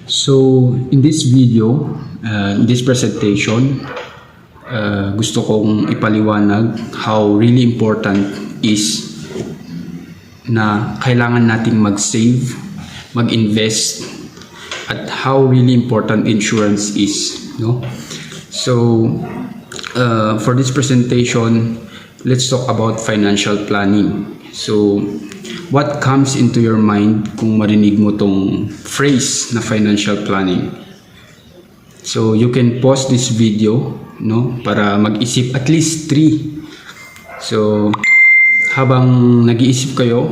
So, in this video, in this presentation, gusto kong ipaliwanag how really important is na kailangan nating mag-save, mag-invest, at how really important insurance is, no? So, for this presentation, let's talk about financial planning. So, what comes into your mind kung marinig mo tong phrase na financial planning? So, you can pause this video, no, para mag-isip at least 3. So, habang nag-iisip kayo,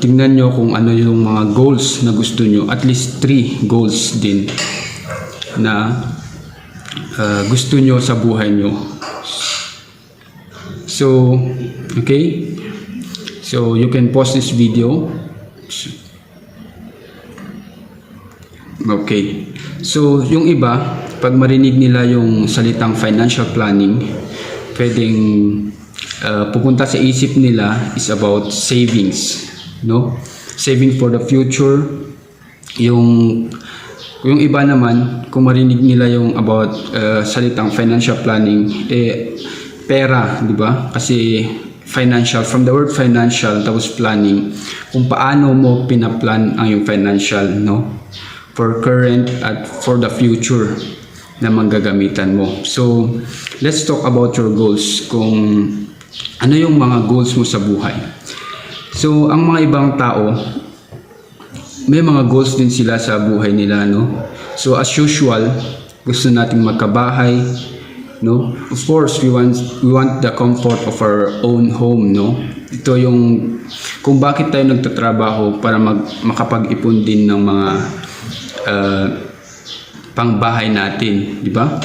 tingnan nyo kung ano yung mga goals na gusto nyo. At least 3 goals din na gusto nyo sa buhay nyo. So, okay? So, you can pause this video. Okay. So, yung iba, pag marinig nila yung salitang financial planning, pwedeng pupunta sa isip nila is about savings, no? Saving for the future. Yung iba naman, kung marinig nila yung about salitang financial planning, pera, di ba? Kasi financial, from the word financial, tapos planning, kung paano mo pinaplan ang yung financial, no? For current at for the future na manggagamitan mo. So, let's talk about your goals. Kung ano yung mga goals mo sa buhay. So, ang mga ibang tao, may mga goals din sila sa buhay nila, no? So, as usual, gusto nating magkabahay, no? Of course, we want the comfort of our own home, no? Ito yung kung bakit tayo nagtatrabaho para makapag-ipon din ng mga pangbahay natin, di ba?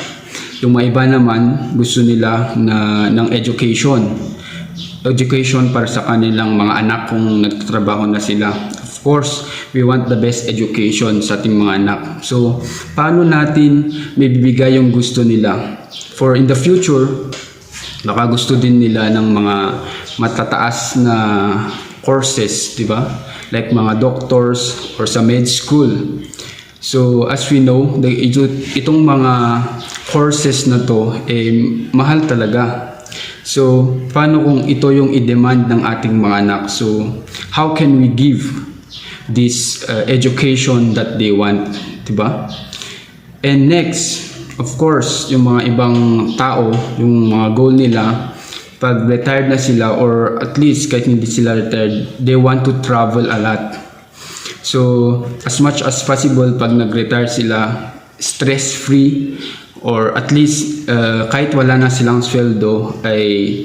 Yung mga iba naman gusto nila ng education para sa kanilang mga anak kung nagtatrabaho na sila. Of course, we want the best education sa ating mga anak. So, paano natin may bibigay yung gusto nila? For in the future, baka gusto din nila ng mga matataas na courses, di ba? Like mga doctors or sa med school. So, as we know, itong mga courses na to, mahal talaga. So, paano kung ito yung i-demand ng ating mga anak? So, how can we give this education that they want, diba? And next, of course, yung mga ibang tao, yung mga goal nila, pag retired na sila or at least kahit hindi sila retired, they want to travel a lot. So, as much as possible, pag nag-retire sila, stress-free, or at least kahit wala na silang sweldo, ay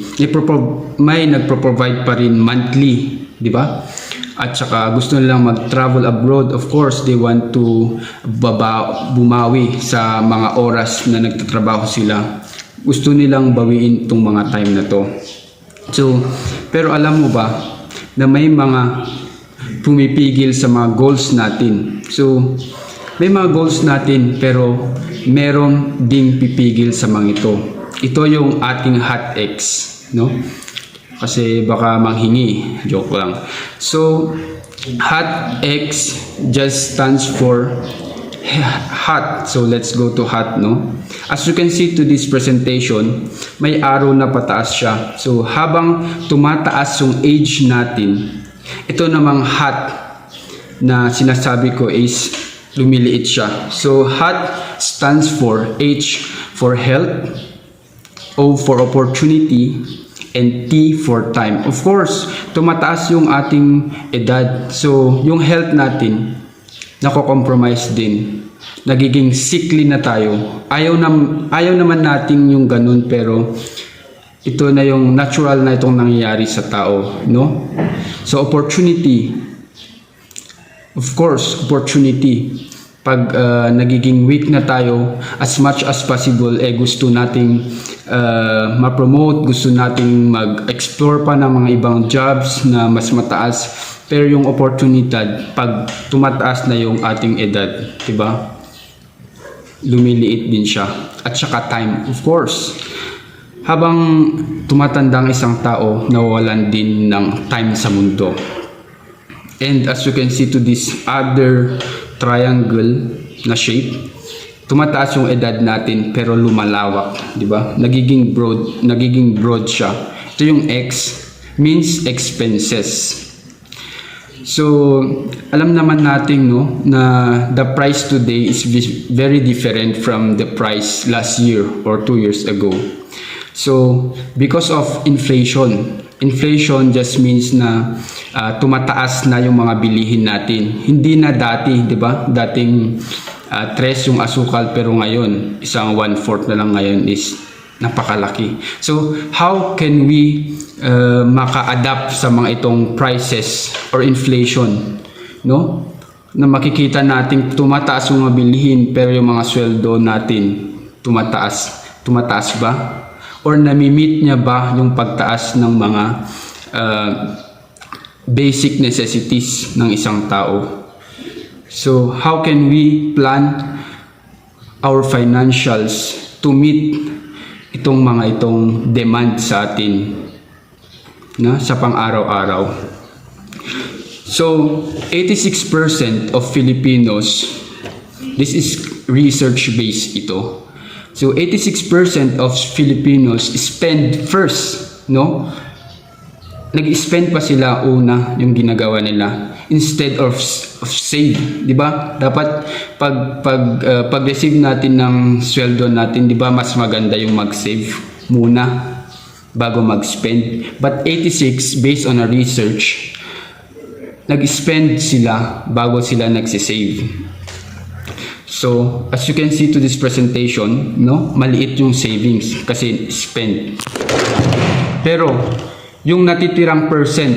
may nagpro-provide pa rin monthly, di ba? At saka gusto nilang mag-travel abroad. Of course, they want to bumawi sa mga oras na nagtatrabaho sila. Gusto nilang bawiin itong mga time na to. So, pero alam mo ba na may mga pumipigil sa mga goals natin. So, may mga goals natin pero meron ding pipigil sa mga ito. Ito yung ating hot X, no? Kasi baka manghingi, joke lang. So, hot X just stands for hot. So, let's go to hot, no? As you can see to this presentation, may arrow na pataas siya. So, habang tumataas yung age natin, ito namang hot na sinasabi ko is lumiliit siya. So, hot stands for H for health, O for opportunity, and T for time. Of course, tumataas yung ating edad. So, yung health natin, nako-compromise din. Nagiging sickly na tayo. Ayaw naman natin yung ganun, pero ito na yung natural na itong nangyayari sa tao, no? So, opportunity. Of course, opportunity. Pag nagiging weak na tayo, as much as possible, gusto nating ma-promote, gusto nating mag-explore pa ng mga ibang jobs na mas mataas. Pero yung opportunity, pag tumataas na yung ating edad, diba? Lumiliit din siya. At saka time, of course. Habang tumatanda ang isang tao, nawawalan din ng time sa mundo. And as you can see to this other triangle na shape, tumataas yung edad natin pero lumalawak, di ba? Nagiging broad siya. Ito yung X means expenses. So, alam naman natin no na the price today is very different from the price last year or 2 years ago. So, because of inflation just means na tumataas na yung mga bilihin natin. Hindi na dati, di ba? Dating 3 yung asukal pero ngayon, isang 1/4 na lang ngayon is napakalaki. So, how can we maka-adapt sa mga itong prices or inflation, no? Na makikita natin tumataas yung mga bilihin pero yung mga sweldo natin tumataas ba? Or nami-meet niya ba yung pagtaas ng mga basic necessities ng isang tao? So, how can we plan our financials to meet itong demand sa atin na sa pang-araw-araw? So, 86% of Filipinos, this is research-based ito. So, 86% of Filipinos spend first, no? Nag-spend pa sila una yung ginagawa nila instead of save, di ba? Dapat pag-receive natin ng sweldo natin, di ba, mas maganda yung mag-save muna bago mag-spend. But 86, based on a research, nag-spend sila bago sila nagsisave. So, as you can see to this presentation, no, maliit yung savings kasi spend. Pero yung natitirang percent,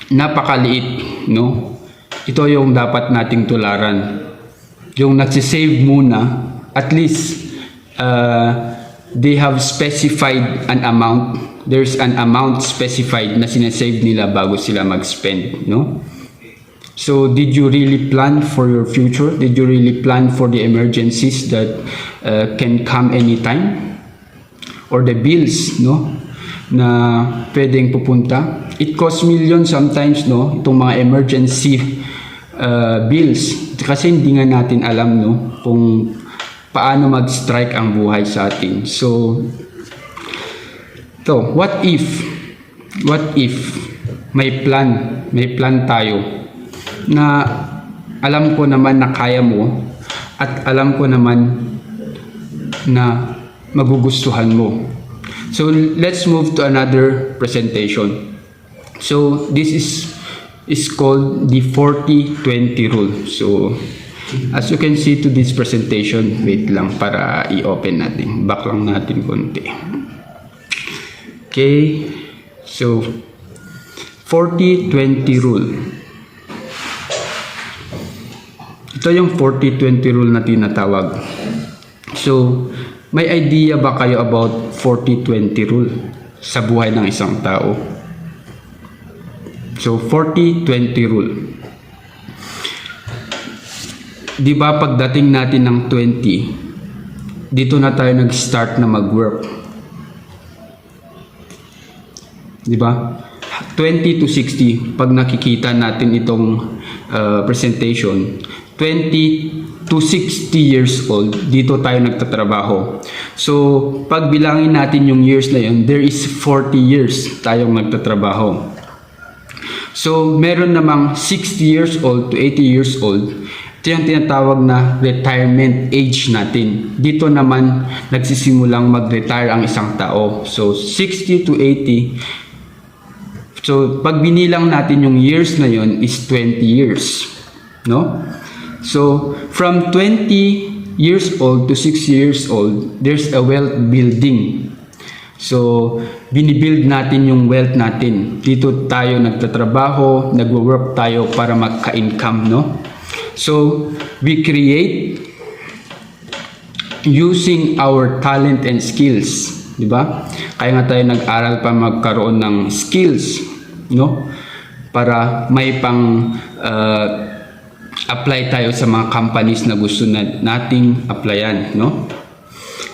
napakaliit, no? Ito yung dapat nating tularan. Yung nagsisave muna, at least they have specified an amount. There's an amount specified na sinasave nila bago sila mag-spend, no? So, did you really plan for your future? Did you really plan for the emergencies that can come anytime? Or the bills, no? Na pwedeng pupunta. It costs millions sometimes, no? Itong mga emergency bills. Kasi hindi nga natin alam, no? Kung paano mag-strike ang buhay sa atin. So, what if may plan tayo na alam ko naman na kaya mo at alam ko naman na magugustuhan mo. So let's move to another presentation. So this is called the 40-20 rule. So as you can see to this presentation, wait lang para i-open natin. Back lang natin konti. Okay. So 40-20 rule. Ito yung 40-20 rule na tinatawag. So, may idea ba kayo about 40-20 rule sa buhay ng isang tao? So, 40-20 rule. Di ba pagdating natin ng 20, dito na tayo nag-start na mag-work. Di ba? 20 to 60, pag nakikita natin itong presentation, 20 to 60 years old, dito tayo nagtatrabaho. So, pag bilangin natin yung years na yun, there is 40 years tayong nagtatrabaho. So, meron namang 60 years old to 80 years old. Ito yung tinatawag na retirement age natin. Dito naman, nagsisimulang mag-retire ang isang tao. So, 60 to 80. So, pag binilang natin yung years na yun is 20 years. No? So, from 20 years old to 60 years old, there's a wealth building. So, binibuild natin yung wealth natin. Dito tayo nagtatrabaho, nagwo-work tayo para magka-income, no? So, we create using our talent and skills, di ba? Kaya nga tayo nag-aral pa magkaroon ng skills, no? Para may pang apply tayo sa mga companies na gusto nating applyan, no?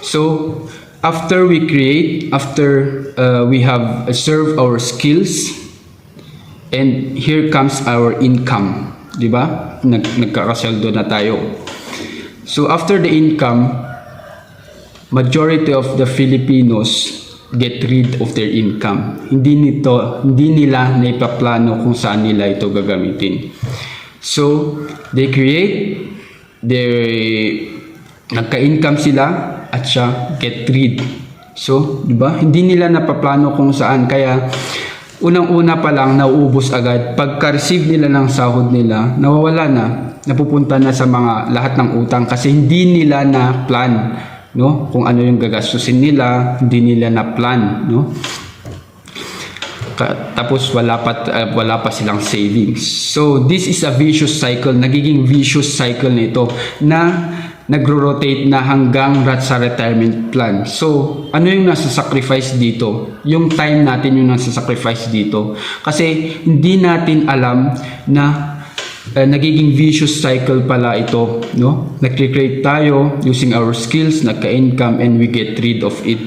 So, after we create, after we have served our skills And here comes our income, di ba? Nagkakasweldo na tayo. So after the income, majority of the Filipinos get rid of their income. Hindi nila naipaplano kung saan nila ito gagamitin. So they create nagka-income sila at siya get rid. So, di ba? Hindi nila napaplano kung saan, kaya unang-una pa lang nauubos agad. Pagka-receive nila ng sahod nila, nawawala na, napupunta na sa mga lahat ng utang kasi hindi nila na plan, no? Kung ano yung gagastusin nila, hindi nila na plan, no? Tapos wala pa silang savings. So this is a vicious cycle, nagiging vicious cycle nito na nagro-rotate na hanggang sa retirement plan. So, ano yung nasa sacrifice dito? Yung time natin yung nasa sacrifice dito. Kasi hindi natin alam na nagiging vicious cycle pala ito, no? Nag-create tayo using our skills, nagka-income, and we get rid of it,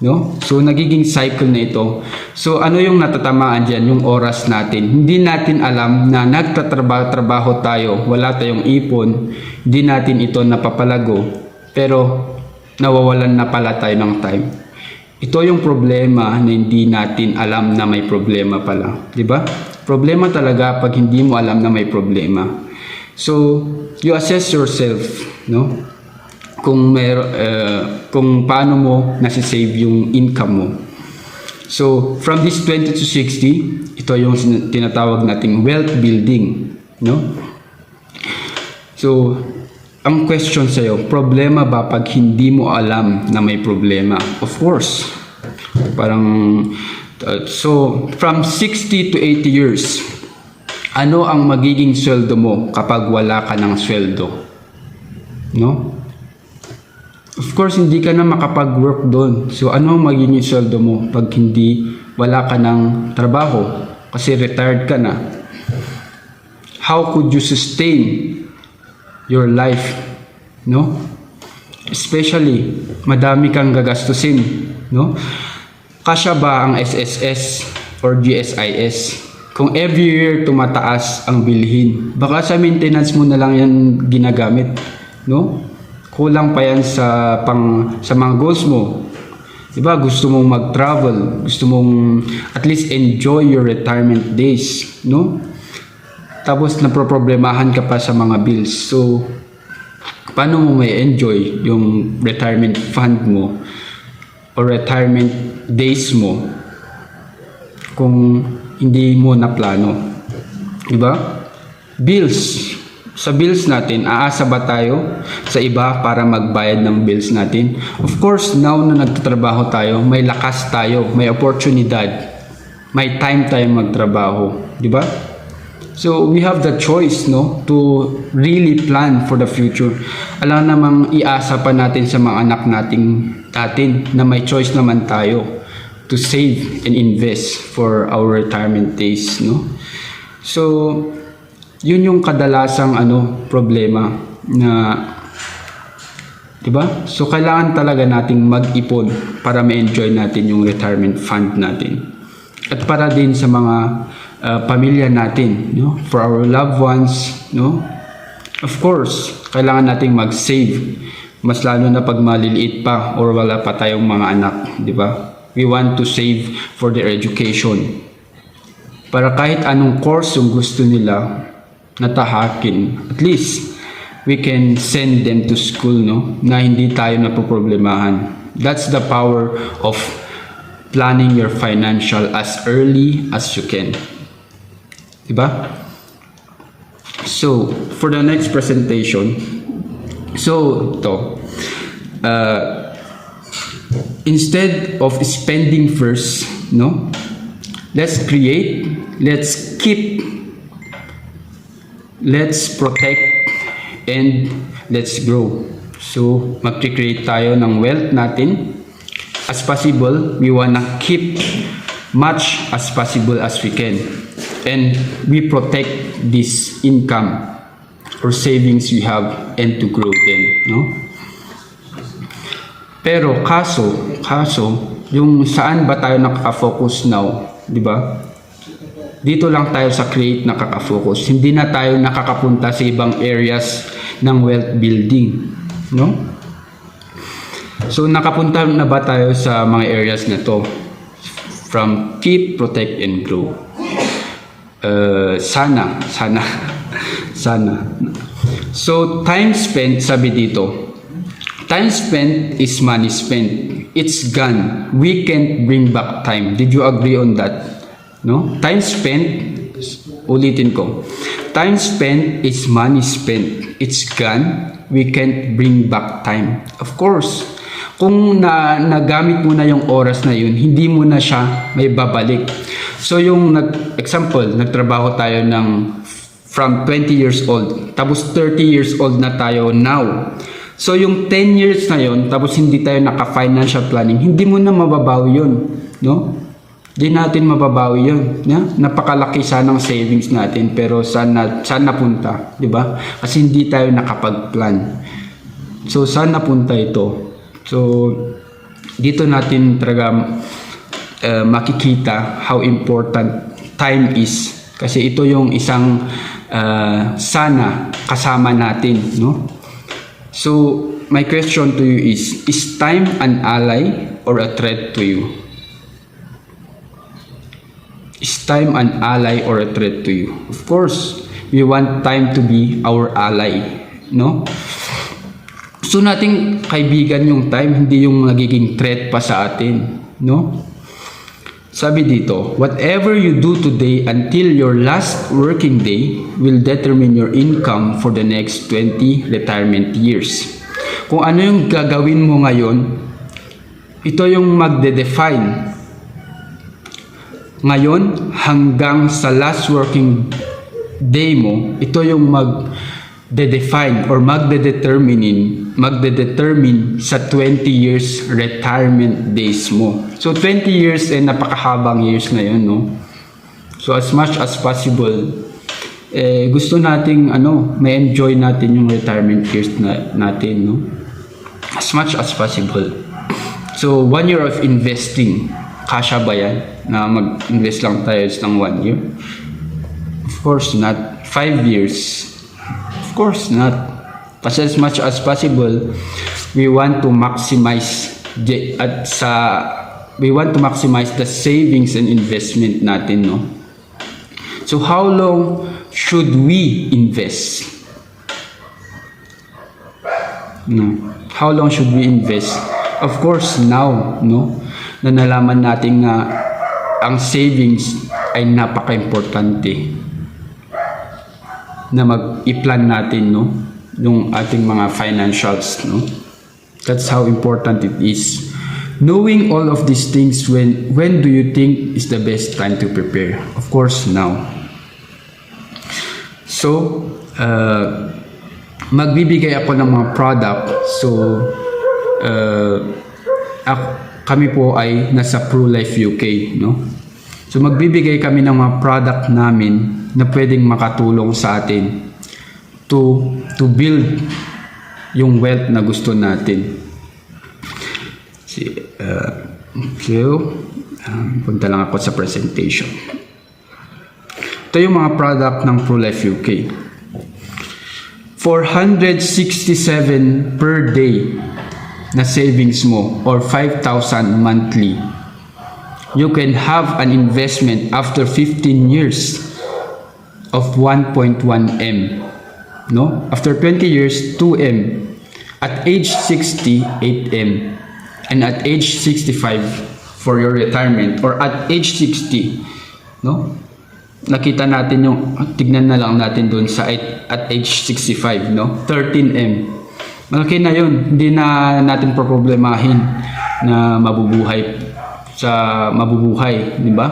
no? So, nagiging cycle na ito. So, ano yung natatamaan dyan? Yung oras natin. Hindi natin alam na nagtatrabaho tayo, wala tayong ipon, hindi natin ito napapalago, pero nawawalan na pala tayo ng time. Ito yung problema na hindi natin alam na may problema pala. Di ba? Problema talaga pag hindi mo alam na may problema. So, you assess yourself, no? Kung paano mo nasi-save yung income mo. So, from this 20 to 60, ito yung tinatawag nating wealth building, no? So, ang question sa'yo, problema ba pag hindi mo alam na may problema? Of course. So, from 60 to 80 years, ano ang magiging sweldo mo kapag wala ka ng sweldo? No? Of course, hindi ka na makapag-work doon. So, ano ang magiging sweldo mo pag wala ka ng trabaho? Kasi retired ka na. How could you sustain your life, no? Especially, madami kang gagastusin, no? Kasya ba ang SSS or GSIS? Kung every year tumataas ang bilhin, baka sa maintenance mo na lang yan ginagamit, no? Kulang pa yan sa mga goals mo. Diba? Gusto mong mag-travel, gusto mong at least enjoy your retirement days, no? Tapos naproproblemahan ka pa sa mga bills. So, paano mo may enjoy yung retirement fund mo o retirement days mo kung hindi mo na plano? Diba? Bills. Sa bills natin, aasa ba tayo sa iba para magbayad ng bills natin? Of course, now na nagtatrabaho tayo, may lakas tayo, may oportunidad, may time tayong magtrabaho. Diba? So, we have the choice, no, to really plan for the future. Alam namang iasa pa natin sa mga anak natin na may choice naman tayo to save and invest for our retirement days, no? So, yun yung kadalasang problema na, diba? So, kailangan talaga nating mag-ipon para ma-enjoy natin yung retirement fund natin. At para din sa mga pamilya natin, no? For our loved ones, no? Of course, kailangan nating mag-save, mas lalo na pag maliliit pa or wala pa tayong mga anak, di ba? We want to save for their education. Para kahit anong course yung gusto nila natahakin, at least we can send them to school, no? Na hindi tayo napoproblemahan. That's the power of planning your financial as early as you can. Diba? So, for the next presentation, instead of spending first, no? Let's create, let's keep, let's protect, and let's grow. So, mag-create tayo ng wealth natin. As possible, we wanna keep much as possible as we can. And we protect this income or savings we have and to grow them, no? Pero kaso, yung saan ba tayo nakaka-focus now, di ba? dito lang tayo sa create nakaka-focus. Hindi na tayo nakakapunta sa ibang areas ng wealth building, no? So nakapunta na ba tayo sa mga areas na to? From keep, protect, and grow. Sana. So time spent, sabi dito, time spent is money spent. It's gone. We can't bring back time. Did you agree on that? No? Time spent, ulitin ko. Time spent is money spent. It's gone. We can't bring back time. Of course, kung nagamit mo na yung oras na yun, hindi mo na siya may babalik. So yung example, nagtrabaho tayo from 20 years old, tapos 30 years old na tayo now. So yung 10 years na yun, tapos hindi tayo naka-financial planning, hindi mo na mababawi yun, no? Hindi natin mababawi yun. Yeah? Napakalaki sanang savings natin, pero saan napunta, di ba? Kasi hindi tayo nakapag-plan. So saan napunta ito? So dito natin talaga makikita how important time is. Kasi ito yung isang sana kasama natin, no? So my question to you is time an ally or a threat to you? Is time an ally or a threat to you? Of course, we want time to be our ally, no? So nating kaibigan yung time, hindi yung nagiging threat pa sa atin, no? Sabi dito, whatever you do today until your last working day will determine your income for the next 20 retirement years. Kung ano yung gagawin mo ngayon, ito yung magde-define. Ngayon hanggang sa last working day mo, ito yung magde-define or magde-determine sa 20 years retirement days mo. So 20 years napakahabang years na yun, no? So as much as possible, gusto nating may enjoy natin yung retirement years natin, no? As much as possible. So 1 year of investing, kasya ba yan? Na mag-invest lang tayo ng 1 year? Of course not. 5 years? Of course not. Kasi as much as possible, we want to maximize the savings and investment natin, no? So how long should we invest? No. How long should we invest? Of course now, no? Na nalaman natin nga ang savings ay napaka-importante na mag-i-plan natin, no? Yung ating mga financials, no? That's how important it is. Knowing all of these things, when do you think is the best time to prepare? Of course, now. So, magbibigay ako ng mga product. So, kami po ay nasa ProLife UK, no? So magbibigay kami ng mga product namin na pwedeng makatulong sa atin to build yung wealth na gusto natin. Punta lang ako sa presentation. Ito yung mga product ng ProLife UK. 467 per day na savings mo or 5,000 monthly. You can have an investment after 15 years of 1.1 M. No? After 20 years, 2 M. At age 60, 8 M. And at age 65 for your retirement or at age 60, no? Nakita natin yung, tignan na lang natin doon sa at age 65, no? 13 M. Malaki na yun. Hindi na natin problemahin na mabubuhay, di ba?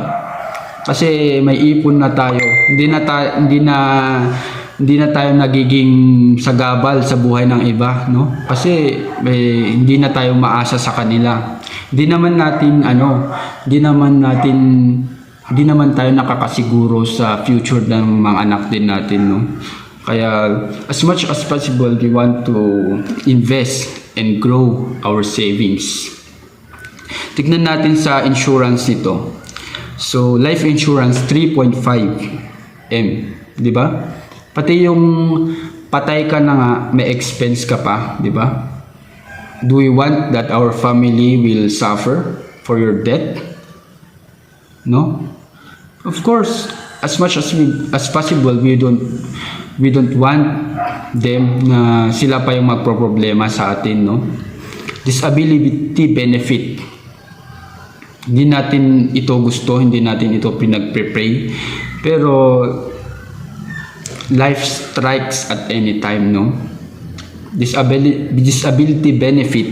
Kasi may ipon na tayo. Hindi na tayo nagiging sagabal sa buhay ng iba, no? Kasi hindi na tayo maasa sa kanila. Hindi naman tayo nakakasiguro sa future ng mga anak din natin, no? Kaya as much as possible, we want to invest and grow our savings. Tignan natin sa insurance nito. So, life insurance 3.5 M, di ba? Pati yung patay ka na nga, may expense ka pa, di ba? Do we want that our family will suffer for your death? No? Of course, as much as possible, we don't want them na sila pa yung magproproblema sa atin, no? Disability benefit. Hindi natin ito gusto, hindi natin ito pinag-pray. Pero life strikes at any time, no? Disability benefit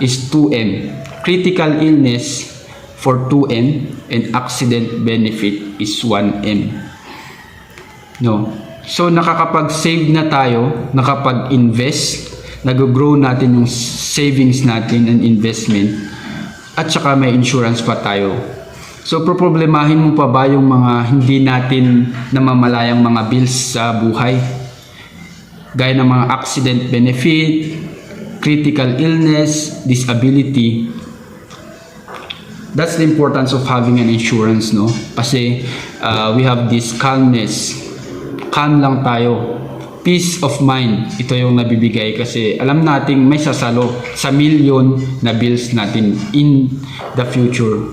is 2M. Critical illness for 2M and accident benefit is 1M. No? So nakakapag-save na tayo, nakapag-invest, nag-grow natin yung savings natin and investment, at saka may insurance pa tayo. So problemahin mo pa ba yung mga hindi natin namamalayang mga bills sa buhay? Gaya ng mga accident benefit, critical illness, disability. That's the importance of having an insurance, no? Kasi we have this calmness. Calm lang tayo. Peace of mind. Ito yung nabibigay kasi alam nating may sasalo sa milyon na bills natin in the future.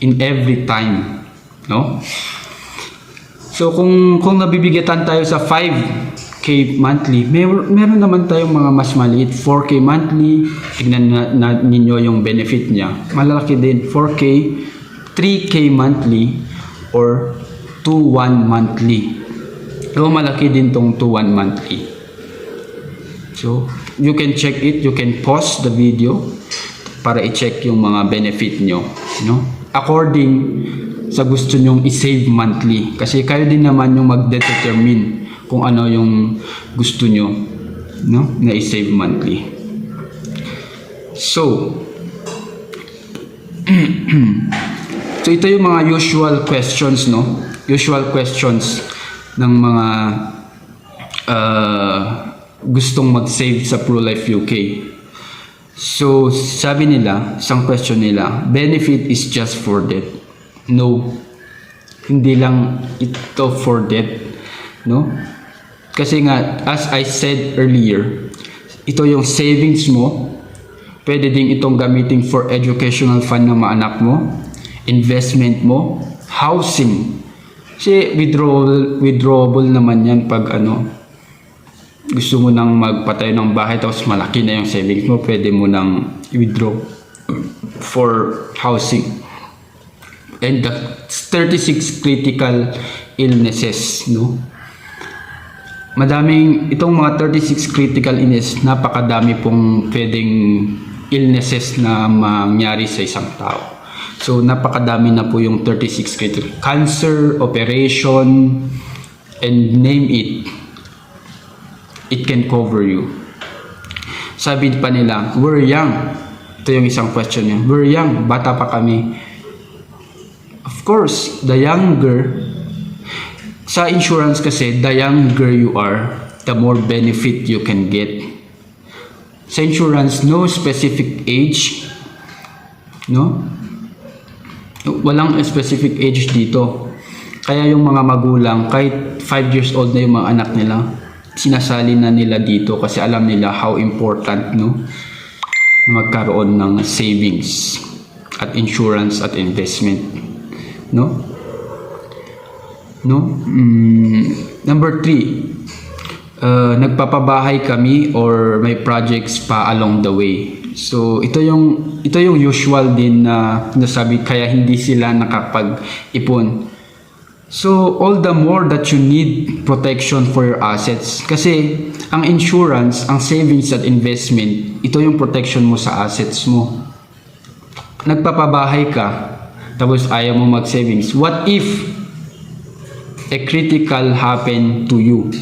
In every time. No? So kung nabibigatan tayo sa 5K monthly, meron naman tayong mga mas maliit, 4K monthly. Tignan na ninyo yung benefit niya. Malalaki din, 4K, 3K monthly, or 2-1 monthly. So malaki din tong 2-1 monthly. So you can check it, you can pause the video para i-check yung mga benefit nyo, no? According sa gusto nyong i-save monthly. Kasi kayo din naman yung mag-determine kung ano yung gusto nyo, no, na i-save monthly. So, so ito yung mga usual questions, no? Usual questions ng mga gustong mag-save sa ProLife UK. So, sabi nila, isang question nila, benefit is just for death. No. Hindi lang ito for death. No? Kasi nga, as I said earlier, ito yung savings mo. Pwede din itong gamitin for educational fund ng mga anak mo, investment mo, housing. Kasi withdrawable naman yan pag gusto mo nang magpatayo ng bahay tapos malaki na yung savings mo, pwede mo nang withdraw for housing. And the 36 critical illnesses, no? Itong mga 36 critical illness, napakadami pong pwedeng illnesses na mangyari sa isang tao. So napakadami na po yung 36 critical. Cancer, operation, and name it. It can cover you. Sabi pa nila, we're young. Ito yung isang question niya. We're young. Bata pa kami. Of course, the younger, sa insurance kasi, the younger you are, the more benefit you can get. Sa insurance, no specific age. No? Walang specific age dito. Kaya yung mga magulang, kahit 5 years old na yung mga anak nila, sinasali na nila dito kasi alam nila how important, no, magkaroon ng savings at insurance at investment, no. Number 3, nagpapabahay kami or may projects pa along the way. So ito yung usual din na nasabi, kaya hindi sila nakapag-ipon. So, all the more that you need protection for your assets. Kasi, ang insurance, ang savings at investment, ito yung protection mo sa assets mo. Nagpapabahay ka, tapos ayaw mo mag-savings. What if a critical happen to you?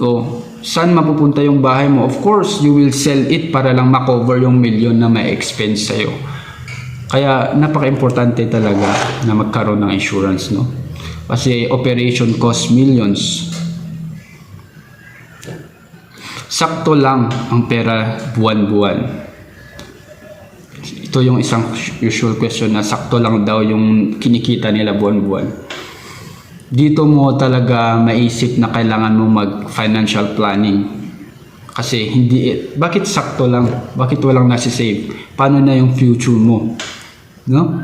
O, saan mapupunta yung bahay mo? Of course, you will sell it para lang makover yung milyon na may expense sa'yo. Kaya, napaka-importante talaga na magkaroon ng insurance, no? Kasi operation cost millions. Sakto lang ang pera buwan-buwan. Ito Ito yung isang usual question na sakto lang daw yung kinikita nila buwan-buwan. Dito mo talaga maisip na kailangan mo mag-financial planning. Kasi bakit sakto lang? Bakit walang nasi-save? Paano na yung future mo? No?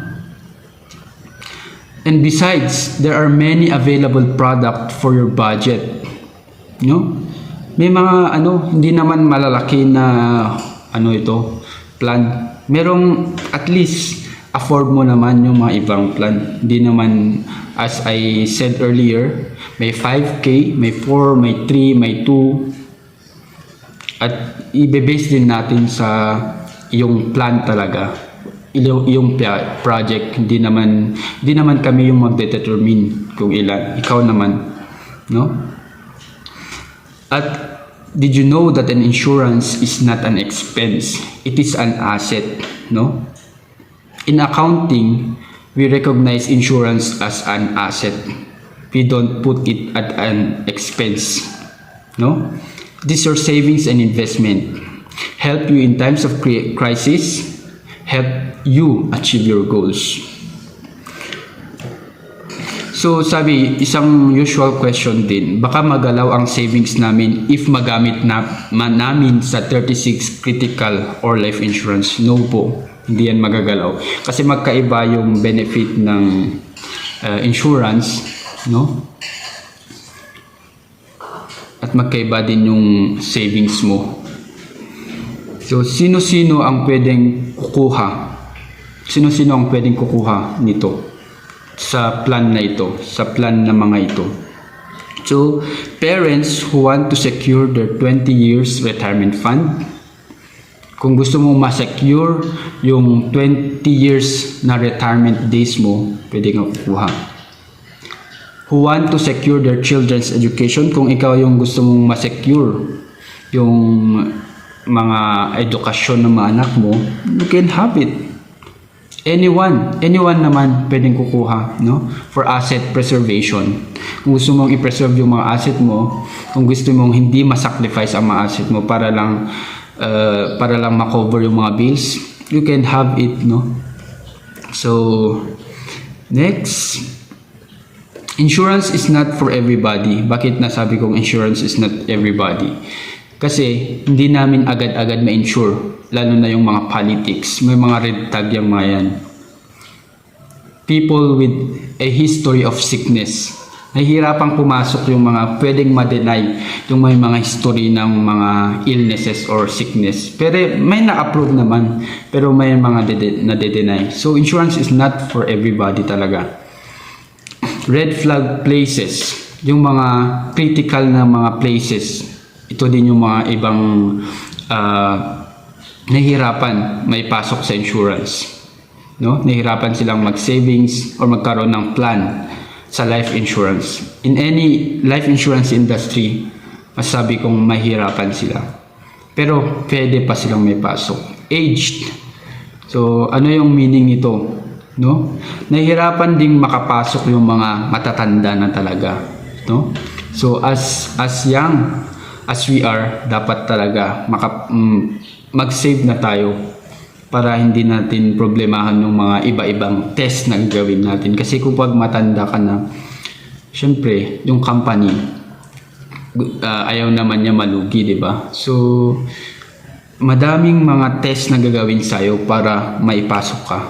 And besides, there are many available product for your budget. No? May mga hindi naman malalaki na plan. Merong at least afford mo naman yung mga ibang plan. Hindi naman, as I said earlier, may 5K, may 4, may 3, may 2. At i-base din natin sa yung plan talaga. Yung project, hindi naman kami yung magdetermine kung ilan. Ikaw naman, no? At did you know that an insurance is not an expense? It is an asset, no? In accounting, we recognize insurance as an asset. We don't put it at an expense, no? These are savings and investment. Help you in times of crisis. Help you achieve your goals. So sabi, isang usual question din, baka magalaw ang savings namin if magamit namin sa 36 critical or life insurance. No po, hindi yan magagalaw. Kasi magkaiba yung benefit ng insurance, no? At magkaiba din yung savings mo. So, sino-sino ang pwedeng kukuha? Sino-sino ang pwedeng kukuha nito? Sa plan na ito, sa plan na mga ito. So, parents who want to secure their 20 years retirement fund. Kung gusto mong ma-secure yung 20 years na retirement days mo, pwede kang kukuha. Who want to secure their children's education, kung ikaw yung gusto mong ma-secure yung mga edukasyon ng mga anak mo, you can have it. Anyone naman pwedeng kukuha, no? For asset preservation. Kung gusto mong i-preserve yung mga asset mo, kung gusto mong hindi ma-sacrifice ang mga asset mo para lang ma-cover yung mga bills, you can have it, no? So, next. Insurance is not for everybody. Bakit nasabi kong insurance is not everybody? Kasi hindi namin agad-agad ma-insure, lalo na yung mga politics. May mga red tag yung mga yan. People with a history of sickness. Nahihirapang pumasok yung mga pwedeng ma-deny, yung may mga history ng mga illnesses or sickness. Pero may na-approve naman, pero may mga na-deny. So insurance is not for everybody talaga. Red flag places, yung mga critical na mga places, ito din yung mga ibang nahihirapan may pasok sa insurance, no? Nahihirapan silang mag-savings or magkaroon ng plan sa life insurance. In any life insurance industry, masabi kong mahirapan sila, pero pwede pa silang may pasok. Aged, so ano yung meaning nito? No? Nahihirapan ding makapasok yung mga matatanda na talaga, no? So as young as we are, dapat talaga mag-save na tayo para hindi natin problemahan yung mga iba-ibang test na gagawin natin. Kasi kung pag matanda ka na, syempre yung company ayaw naman niya malugi, di ba? So madaming mga test na gagawin sa'yo para maipasok ka.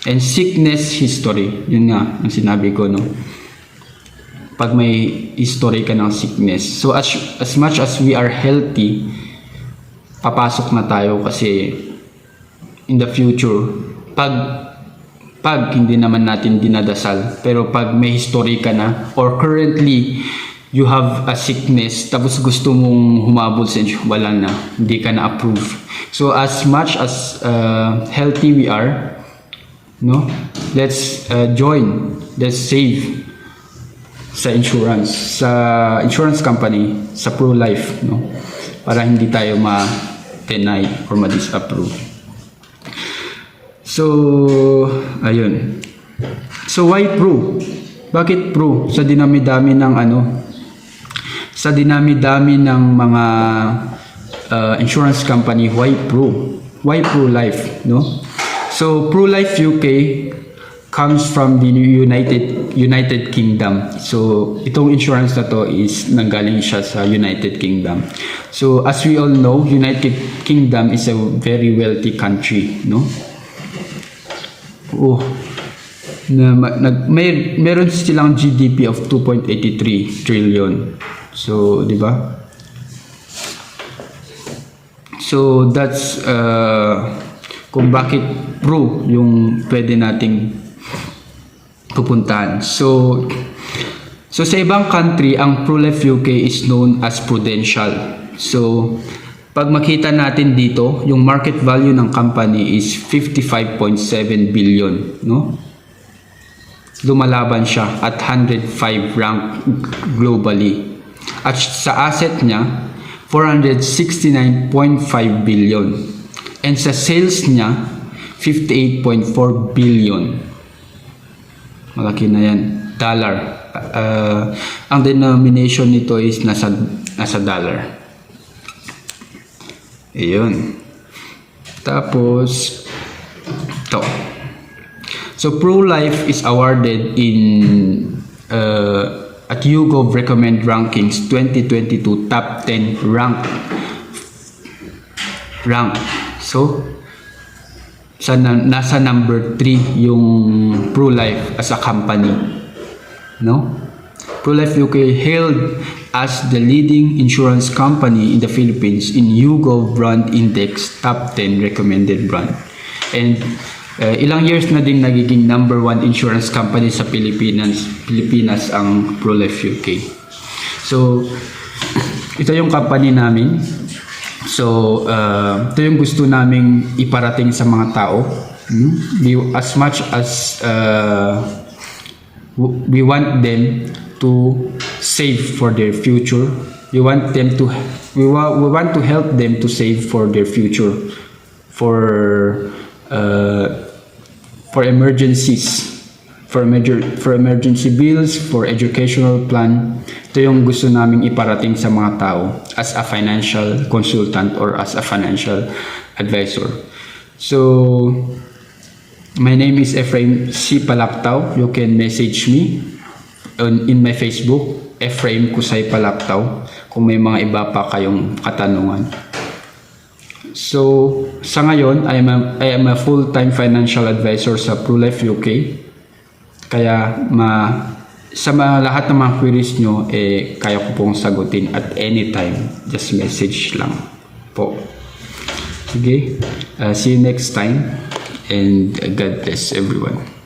And sickness history, yun nga ang sinabi ko, no? Pag may history ka ng sickness. So as much as we are healthy, papasok na tayo kasi in the future, pag hindi naman natin dinadasal, pero pag may history ka na or currently you have a sickness tapos gusto mong humabol sa insurance, wala na, hindi ka na approve. So as much as healthy we are, no, let's save sa insurance company, sa Pro-Life, no, para hindi tayo ma-deny or ma-disapprove. So ayun, so why Pro? Bakit Pro? Sa dinami-dami ng mga insurance company, why Pro? Why Pro-Life, no? So ProLife UK comes from the United Kingdom. So itong insurance na to is nanggaling siya sa United Kingdom. So as we all know, United Kingdom is a very wealthy country, no? Meron silang GDP of 2.83 trillion. So, di ba? So that's kung bakit pro yung pwede nating pupuntahan. So sa ibang country, ang ProLife UK is known as Prudential. So pag makita natin dito, yung market value ng company is 55.7 billion, no? Lumalaban siya at 105 rank globally. At sa asset niya, 469.5 billion. And sa sales niya, 58.4 billion. Malaki na yan. Dollar. Ang denomination nito is nasa dollar. Ayun. Tapos, ito. So, ProLife is awarded at YouGov Recommend Rankings 2022 Top 10 rank. So, nasa number 3 yung ProLife as a company. No? ProLife UK hailed as the leading insurance company in the Philippines in YouGov Brand Index Top 10 Recommended Brand. And ilang years na din nagiging number 1 insurance company sa Pilipinas ang ProLife UK. So, ito yung company namin. So, ito yung gusto naming iparating sa mga tao. As much as we want them to save for their future, we want to help them to save for their future, for emergencies, for emergency bills, for educational plan. Ito yung gusto naming iparating sa mga tao as a financial consultant or as a financial advisor. So, my name is Ephraim C. Palaptao. You can message me in my Facebook, Ephraim Kusay Palaptao, kung may mga iba pa kayong katanungan. So, sa ngayon, I am a full-time financial advisor sa ProLife UK. Kaya, sa lahat ng mga queries nyo, kaya ko pong sagutin at anytime. Just message lang po. Okay? See you next time. And God bless everyone.